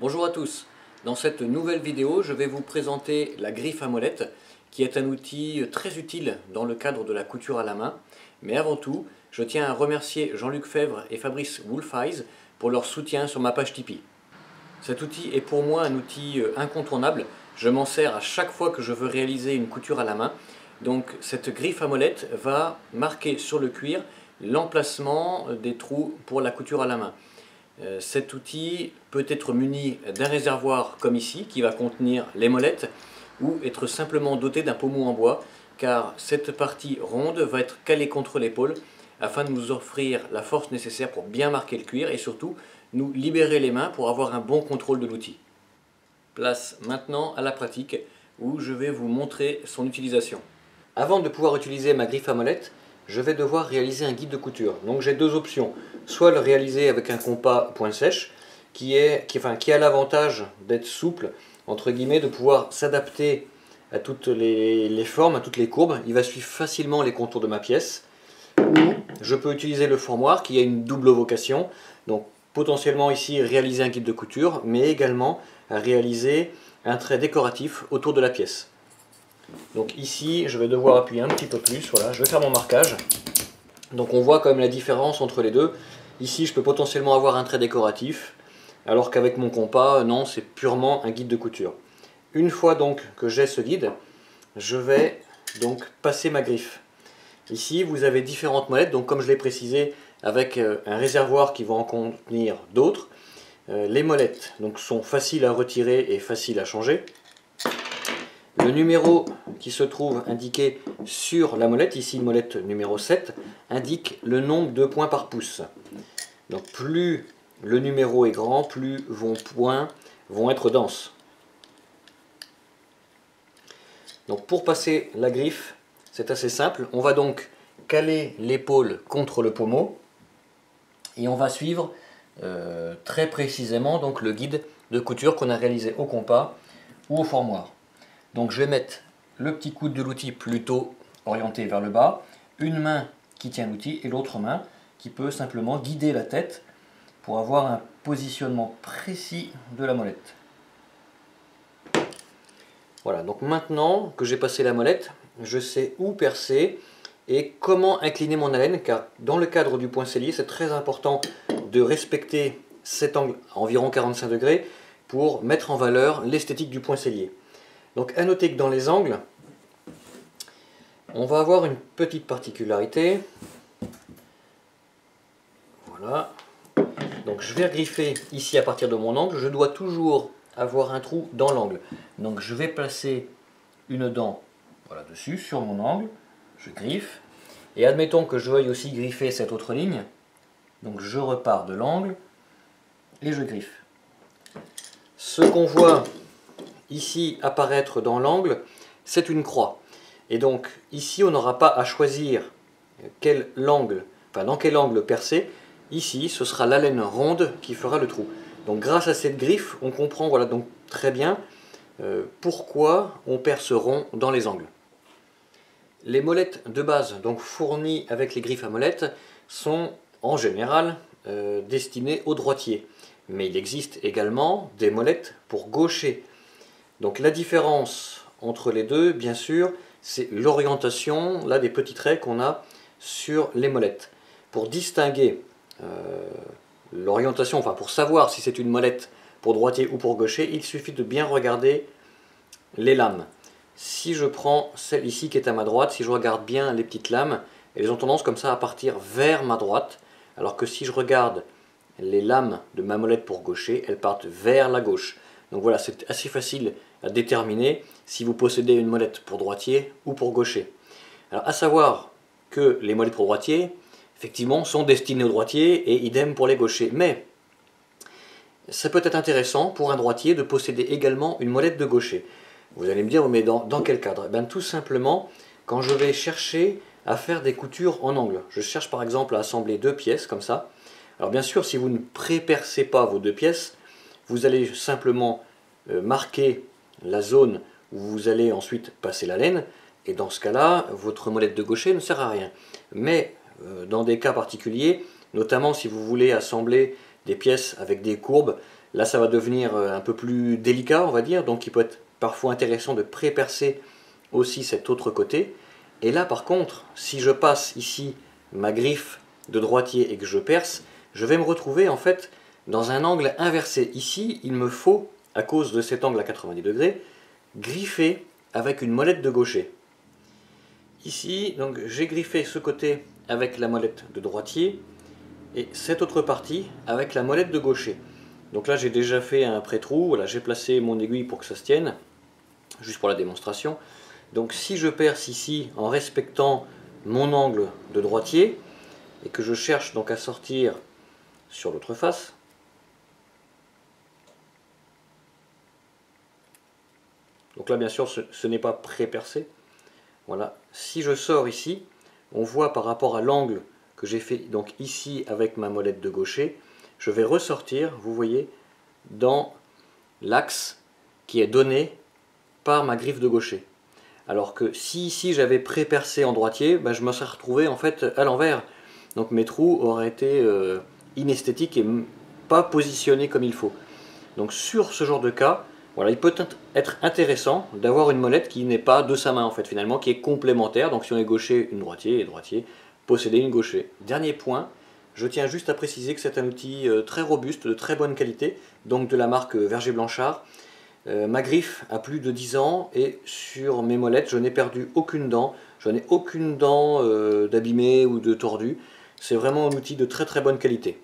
Bonjour à tous, dans cette nouvelle vidéo je vais vous présenter la griffe à molette qui est un outil très utile dans le cadre de la couture à la main. Mais avant tout, je tiens à remercier Jean-Luc Fèvre et Fabrice Wolfeyes pour leur soutien sur ma page Tipeee. Cet outil est pour moi un outil incontournable, je m'en sers à chaque fois que je veux réaliser une couture à la main. Donc cette griffe à molette va marquer sur le cuir l'emplacement des trous pour la couture à la main. Cet outil peut être muni d'un réservoir comme ici qui va contenir les molettes ou être simplement doté d'un pommeau en bois car cette partie ronde va être calée contre l'épaule afin de nous offrir la force nécessaire pour bien marquer le cuir et surtout nous libérer les mains pour avoir un bon contrôle de l'outil. Place maintenant à la pratique où je vais vous montrer son utilisation. Avant de pouvoir utiliser ma griffe à molette, je vais devoir réaliser un guide de couture. Donc j'ai deux options, soit le réaliser avec un compas point sèche, qui a l'avantage d'être souple, entre guillemets, de pouvoir s'adapter à toutes les formes, à toutes les courbes. Il va suivre facilement les contours de ma pièce. Ou je peux utiliser le formoir qui a une double vocation, donc potentiellement ici réaliser un guide de couture, mais également réaliser un trait décoratif autour de la pièce. Donc ici, je vais devoir appuyer un petit peu plus, voilà, je vais faire mon marquage. Donc on voit quand même la différence entre les deux. Ici, je peux potentiellement avoir un trait décoratif, alors qu'avec mon compas, non, c'est purement un guide de couture. Une fois donc que j'ai ce guide, je vais donc passer ma griffe. Ici, vous avez différentes molettes, donc comme je l'ai précisé, avec un réservoir qui va en contenir d'autres. Les molettes donc, sont faciles à retirer et faciles à changer. Le numéro qui se trouve indiqué sur la molette, ici molette numéro 7, indique le nombre de points par pouce. Donc plus le numéro est grand, plus vos points vont être denses. Donc pour passer la griffe, c'est assez simple. On va donc caler l'épaule contre le pommeau et on va suivre très précisément donc, le guide de couture qu'on a réalisé au compas ou au formoir. Donc je vais mettre le petit coude de l'outil plutôt orienté vers le bas, une main qui tient l'outil et l'autre main qui peut simplement guider la tête pour avoir un positionnement précis de la molette. Voilà, donc maintenant que j'ai passé la molette, je sais où percer et comment incliner mon haleine, car dans le cadre du point sellier, c'est très important de respecter cet angle à environ 45 degrés pour mettre en valeur l'esthétique du point sellier. Donc à noter que dans les angles, on va avoir une petite particularité. Voilà. Donc je vais griffer ici à partir de mon angle. Je dois toujours avoir un trou dans l'angle. Donc je vais placer une dent voilà, dessus, sur mon angle. Je griffe. Et admettons que je veuille aussi griffer cette autre ligne. Donc je repars de l'angle et je griffe. Ce qu'on voit ici apparaître dans l'angle, c'est une croix. Et donc ici on n'aura pas à choisir dans quel angle percer. Ici ce sera l'haleine ronde qui fera le trou. Donc grâce à cette griffe on comprend voilà, donc, très bien pourquoi on perce rond dans les angles. Les molettes de base donc fournies avec les griffes à molette sont en général destinées aux droitiers. Mais il existe également des molettes pour gauchers. Donc la différence entre les deux, bien sûr, c'est l'orientation là, des petits traits qu'on a sur les molettes. Pour distinguer l'orientation, enfin pour savoir si c'est une molette pour droitier ou pour gaucher, il suffit de bien regarder les lames. Si je prends celle ici qui est à ma droite, si je regarde bien les petites lames, elles ont tendance comme ça à partir vers ma droite, alors que si je regarde les lames de ma molette pour gaucher, elles partent vers la gauche. Donc voilà, c'est assez facile à déterminer si vous possédez une molette pour droitier ou pour gaucher. Alors à savoir que les molettes pour droitier, effectivement, sont destinées aux droitiers et idem pour les gauchers. Mais ça peut être intéressant pour un droitier de posséder également une molette de gaucher. Vous allez me dire, mais dans quel cadre? Eh bien, tout simplement, quand je vais chercher à faire des coutures en angle. Je cherche par exemple à assembler deux pièces comme ça. Alors bien sûr, si vous ne pré-percez pas vos deux pièces, vous allez simplement marquer la zone où vous allez ensuite passer la laine, et dans ce cas-là, votre molette de gaucher ne sert à rien. Mais dans des cas particuliers, notamment si vous voulez assembler des pièces avec des courbes, Là, ça va devenir un peu plus délicat, on va dire, donc il peut être parfois intéressant de pré-percer aussi cet autre côté. Et là, par contre, si je passe ici ma griffe de droitier et que je perce, je vais me retrouver en fait dans un angle inversé. Ici, il me faut, à cause de cet angle à 90 degrés, griffer avec une molette de gaucher. Ici, donc j'ai griffé ce côté avec la molette de droitier et cette autre partie avec la molette de gaucher. Donc là, j'ai déjà fait un pré-trou, voilà, j'ai placé mon aiguille pour que ça se tienne, juste pour la démonstration. Donc si je perce ici en respectant mon angle de droitier et que je cherche donc à sortir sur l'autre face, donc là bien sûr ce n'est pas pré-percé, voilà, si je sors ici, on voit par rapport à l'angle que j'ai fait donc ici avec ma molette de gaucher, je vais ressortir, vous voyez, dans l'axe qui est donné par ma griffe de gaucher. Alors que si ici j'avais pré-percé en droitier, ben je me serais retrouvé en fait à l'envers. Donc mes trous auraient été inesthétiques et pas positionnés comme il faut. Donc sur ce genre de cas, voilà, il peut être intéressant d'avoir une molette qui n'est pas de sa main en fait finalement, qui est complémentaire. Donc si on est gaucher, une droitier, et droitier, posséder une gaucher. Dernier point, je tiens juste à préciser que c'est un outil très robuste, de très bonne qualité, donc de la marque Verger Blanchard. Ma griffe a plus de 10 ans et sur mes molettes je n'ai perdu aucune dent, je n'ai aucune dent d'abîmée ou de tordue. C'est vraiment un outil de très très bonne qualité.